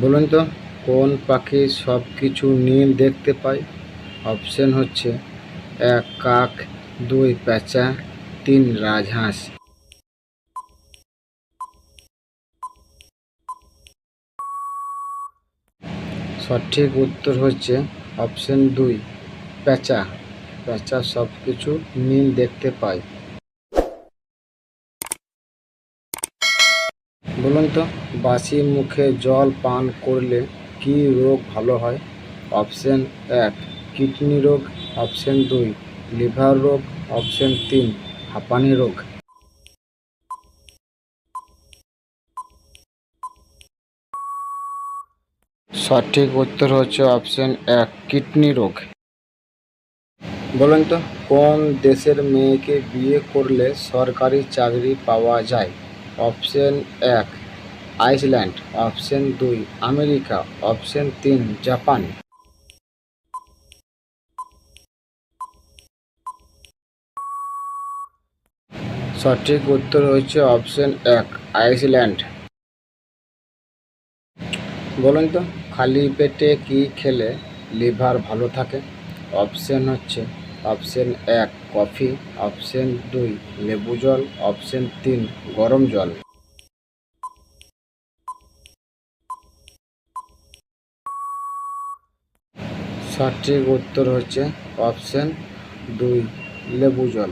বলুন তো, কোন পাখি সব কিছু নীল দেখতে পায়? অপশন হচ্ছে: 1 কাক, 2 পেঁচা, 3 রাজহাঁস। সঠিক উত্তর হচ্ছে অপশন 2 পেঁচা। পেঁচা সব কিছু নীল দেখতে পায়। বলুন তো, বাসি মুখে জল পান করলে কি রোগ ভালো হয়? অপশন 1 কিডনি রোগ, অপশন 2 লিভার রোগ, অপশন 3 হাঁপানি রোগ। সঠিক উত্তর হচ্ছে অপশন 1 কিডনি রোগ। বলুন তো, কোন দেশের মেয়েকে বিয়ে করলে সরকারি চাকরি পাওয়া যায়? Option 1 Iceland, option 2 America, option 3 Japan. সঠিক উত্তর হচ্ছে অপশন 1 আইসল্যান্ড। বলুন তো, খালি পেটে কি খেলে লিভার ভালো থাকে? অপশন হচ্ছে: অপশন 1 কফি, অপশন 2 লেবু জল, অপশন 3 গরম জল। সঠিক উত্তর হচ্ছে অপশন 2 লেবু জল।